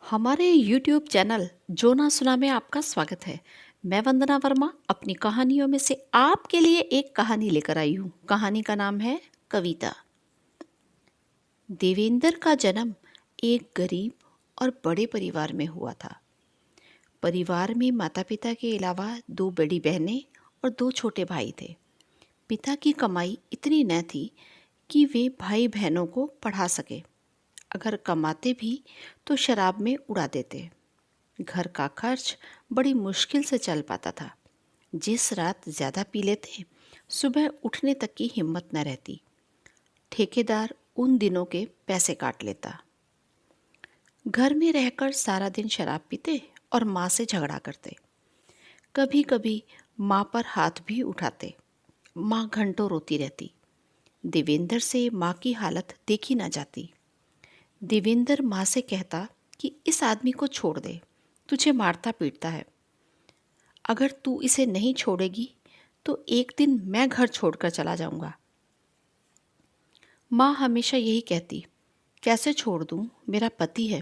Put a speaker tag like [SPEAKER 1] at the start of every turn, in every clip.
[SPEAKER 1] हमारे YouTube channel जो ना सुना में आपका स्वागत है। मैं वंदना वर्मा अपनी कहानियों में से आपके लिए एक कहानी लेकर आई हूँ। कहानी का नाम है कविता। देवेंद्र का जन्म एक गरीब और बड़े परिवार में हुआ था। परिवार में माता पिता के अलावा दो बड़ी बहनें और दो छोटे भाई थे। पिता की कमाई इतनी न थी कि वे भाई बहनों को पढ़ा सके। अगर कमाते भी तो शराब में उड़ा देते। घर का खर्च बड़ी मुश्किल से चल पाता था। जिस रात ज़्यादा पी लेते सुबह उठने तक की हिम्मत न रहती। ठेकेदार उन दिनों के पैसे काट लेता। घर में रहकर सारा दिन शराब पीते और माँ से झगड़ा करते। कभी कभी माँ पर हाथ भी उठाते। माँ घंटों रोती रहती। देवेंद्र से माँ की हालत देखी न जाती। देवेंद्र माँ से कहता कि इस आदमी को छोड़ दे, तुझे मारता पीटता है। अगर तू इसे नहीं छोड़ेगी तो एक दिन मैं घर छोड़कर चला जाऊंगा। माँ हमेशा यही कहती, कैसे छोड़ दूं, मेरा पति है।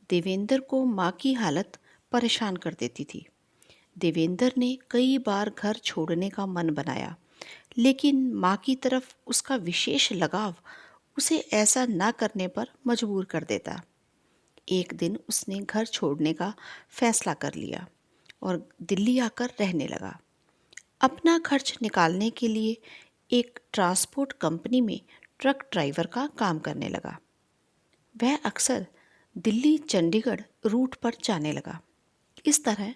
[SPEAKER 1] देवेंद्र को माँ की हालत परेशान कर देती थी। देवेंद्र ने कई बार घर छोड़ने का मन बनाया, लेकिन माँ की तरफ उसका विशेष लगाव उसे ऐसा ना करने पर मजबूर कर देता। एक दिन उसने घर छोड़ने का फैसला कर लिया और दिल्ली आकर रहने लगा। अपना खर्च निकालने के लिए एक ट्रांसपोर्ट कंपनी में ट्रक ड्राइवर का काम करने लगा। वह अक्सर दिल्ली चंडीगढ़ रूट पर जाने लगा। इस तरह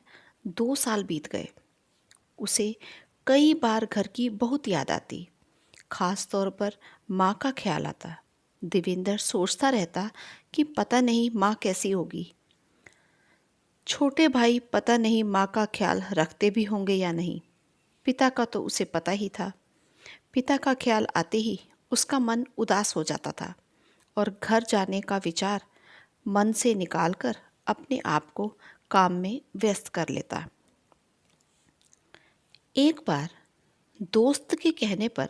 [SPEAKER 1] 2 साल बीत गए। उसे कई बार घर की बहुत याद आती, खास तौर पर माँ का ख्याल आता। देवेंद्र सोचता रहता कि पता नहीं माँ कैसी होगी। छोटे भाई पता नहीं माँ का ख्याल रखते भी होंगे या नहीं। पिता का तो उसे पता ही था। पिता का ख्याल आते ही उसका मन उदास हो जाता था और घर जाने का विचार मन से निकालकर अपने आप को काम में व्यस्त कर लेता। एक बार दोस्त के कहने पर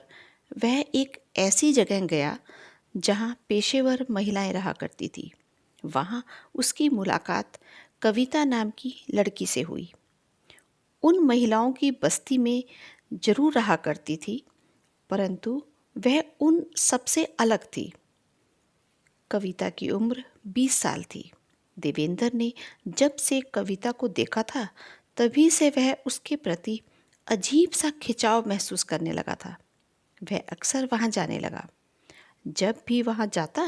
[SPEAKER 1] वह एक ऐसी जगह गया जहां पेशेवर महिलाएं रहा करती थी। वहां उसकी मुलाकात कविता नाम की लड़की से हुई। उन महिलाओं की बस्ती में जरूर रहा करती थी, परंतु वह उन सबसे अलग थी। कविता की उम्र 20 साल थी। देवेंद्र ने जब से कविता को देखा था तभी से वह उसके प्रति अजीब सा खिंचाव महसूस करने लगा था। वह अक्सर वहां जाने लगा। जब भी वहां जाता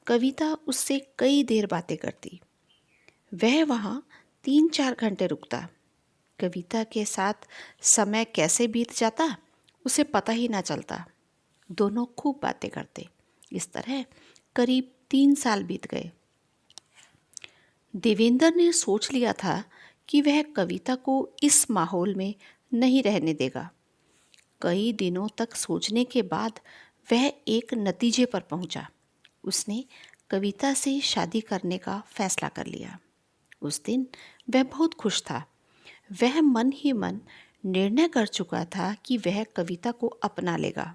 [SPEAKER 1] कविता उससे कई देर बातें करती। वह वहां 3-4 घंटे रुकता। कविता के साथ समय कैसे बीत जाता उसे पता ही ना चलता। दोनों खूब बातें करते। इस तरह करीब 3 साल बीत गए। देवेंद्र ने सोच लिया था कि वह कविता को इस माहौल में नहीं रहने देगा। कई दिनों तक सोचने के बाद वह एक नतीजे पर पहुंचा। उसने कविता से शादी करने का फैसला कर लिया। उस दिन वह बहुत खुश था। वह मन ही मन निर्णय कर चुका था कि वह कविता को अपना लेगा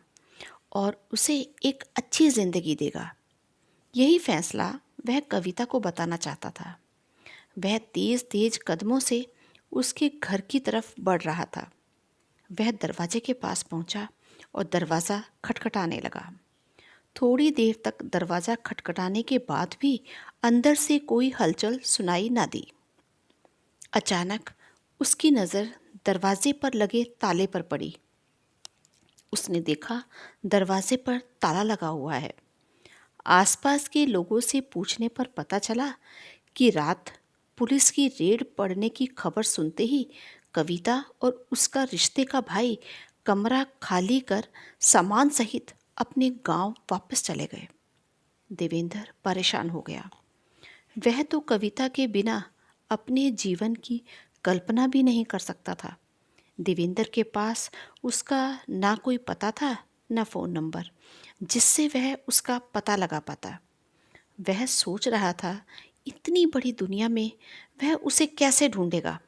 [SPEAKER 1] और उसे एक अच्छी जिंदगी देगा। यही फैसला वह कविता को बताना चाहता था। वह तेज तेज कदमों से उसके घर की तरफ बढ़ रहा था। वह दरवाजे के पास पहुंचा और दरवाज़ा खटखटाने लगा। थोड़ी देर तक दरवाज़ा खटखटाने के बाद भी अंदर से कोई हलचल सुनाई ना दी। अचानक उसकी नज़र दरवाजे पर लगे ताले पर पड़ी। उसने देखा दरवाजे पर ताला लगा हुआ है। आसपास के लोगों से पूछने पर पता चला कि रात पुलिस की रेड पड़ने की खबर सुनते ही कविता और उसका रिश्ते का भाई कमरा खाली कर सामान सहित अपने गांव वापस चले गए। देवेंद्र परेशान हो गया। वह तो कविता के बिना अपने जीवन की कल्पना भी नहीं कर सकता था। देवेंद्र के पास उसका ना कोई पता था ना फ़ोन नंबर जिससे वह उसका पता लगा पाता। वह सोच रहा था इतनी बड़ी दुनिया में वह उसे कैसे ढूंढेगा।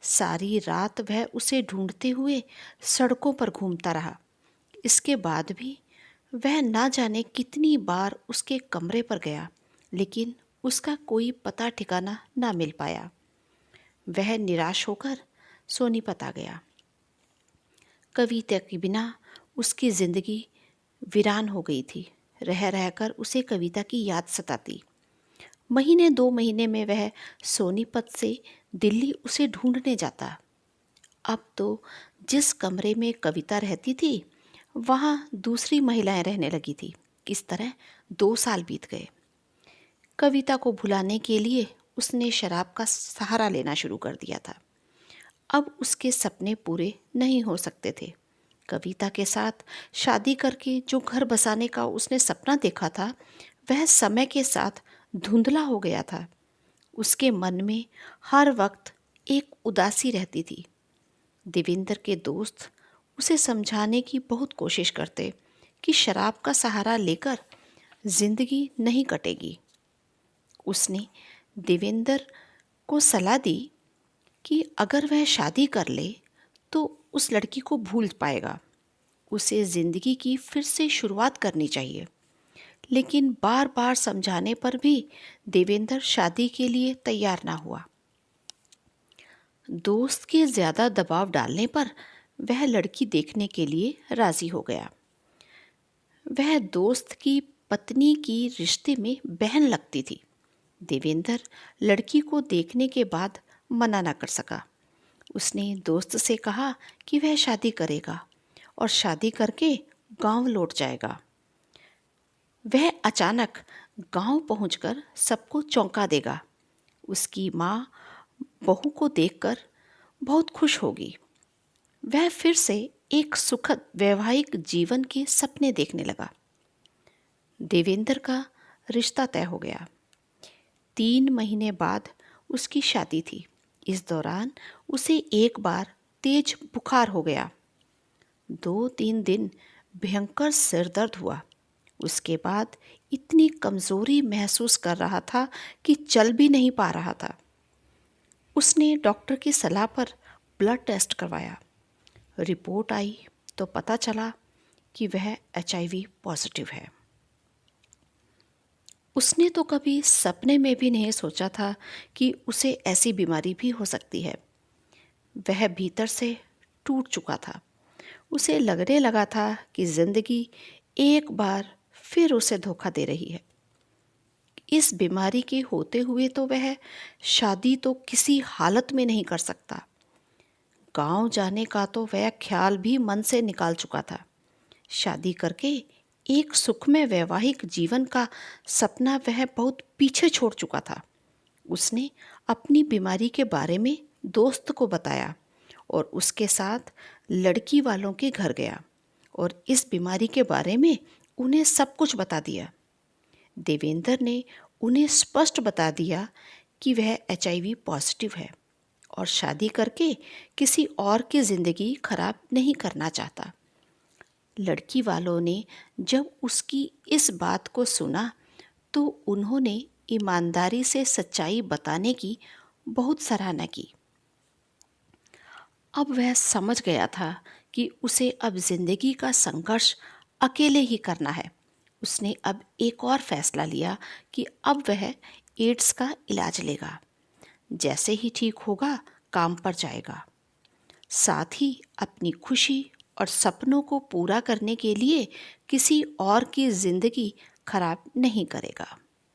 [SPEAKER 1] सारी रात वह उसे ढूंढते हुए सड़कों पर घूमता रहा। इसके बाद भी वह ना जाने कितनी बार उसके कमरे पर गया, लेकिन उसका कोई पता ठिकाना ना मिल पाया। वह निराश होकर सोनीपत आ गया। कविता के बिना उसकी जिंदगी वीरान हो गई थी। रह रहकर उसे कविता की याद सताती। महीने 2 महीने में वह सोनीपत से दिल्ली उसे ढूंढने जाता। अब तो जिस कमरे में कविता रहती थी वहाँ दूसरी महिलाएं रहने लगी थी। इस तरह 2 साल बीत गए। कविता को भुलाने के लिए उसने शराब का सहारा लेना शुरू कर दिया था। अब उसके सपने पूरे नहीं हो सकते थे। कविता के साथ शादी करके जो घर बसाने का उसने सपना देखा था वह समय के साथ धुंधला हो गया था। उसके मन में हर वक्त एक उदासी रहती थी। देवेंद्र के दोस्त उसे समझाने की बहुत कोशिश करते कि शराब का सहारा लेकर जिंदगी नहीं कटेगी। उसने देवेंद्र को सलाह दी कि अगर वह शादी कर ले तो उस लड़की को भूल पाएगा। उसे जिंदगी की फिर से शुरुआत करनी चाहिए। लेकिन बार बार समझाने पर भी देवेंद्र शादी के लिए तैयार ना हुआ। दोस्त के ज़्यादा दबाव डालने पर वह लड़की देखने के लिए राज़ी हो गया। वह दोस्त की पत्नी की रिश्ते में बहन लगती थी। देवेंद्र लड़की को देखने के बाद मना ना कर सका। उसने दोस्त से कहा कि वह शादी करेगा और शादी करके गांव लौट जाएगा। वह अचानक गांव पहुंचकर सबको चौंका देगा। उसकी माँ बहू को देखकर बहुत खुश होगी। वह फिर से एक सुखद वैवाहिक जीवन के सपने देखने लगा। देवेंद्र का रिश्ता तय हो गया। 3 महीने बाद उसकी शादी थी। इस दौरान उसे एक बार तेज बुखार हो गया। 2-3 दिन भयंकर सिर दर्द हुआ। उसके बाद इतनी कमज़ोरी महसूस कर रहा था कि चल भी नहीं पा रहा था। उसने डॉक्टर की सलाह पर ब्लड टेस्ट करवाया। रिपोर्ट आई तो पता चला कि वह HIV पॉजिटिव है। उसने तो कभी सपने में भी नहीं सोचा था कि उसे ऐसी बीमारी भी हो सकती है। वह भीतर से टूट चुका था। उसे लगने लगा था कि जिंदगी एक बार फिर उसे धोखा दे रही है। इस बीमारी के होते हुए तो वह शादी तो किसी हालत में नहीं कर सकता। गांव जाने का तो वह ख्याल भी मन से निकाल चुका था। शादी करके एक सुखमय वैवाहिक जीवन का सपना वह बहुत पीछे छोड़ चुका था। उसने अपनी बीमारी के बारे में दोस्त को बताया और उसके साथ लड़की वालों के घर गया और इस बीमारी के बारे में उन्हें सब कुछ बता दिया। देवेंद्र ने उन्हें स्पष्ट बता दिया कि वह HIV पॉजिटिव है और शादी करके किसी और की ज़िंदगी खराब नहीं करना चाहता। लड़की वालों ने जब उसकी इस बात को सुना तो उन्होंने ईमानदारी से सच्चाई बताने की बहुत सराहना की। अब वह समझ गया था कि उसे अब जिंदगी का संघर्ष अकेले ही करना है। उसने अब एक और फैसला लिया कि अब वह एड्स का इलाज लेगा। जैसे ही ठीक होगा काम पर जाएगा। साथ ही अपनी खुशी और सपनों को पूरा करने के लिए किसी और की जिंदगी खराब नहीं करेगा।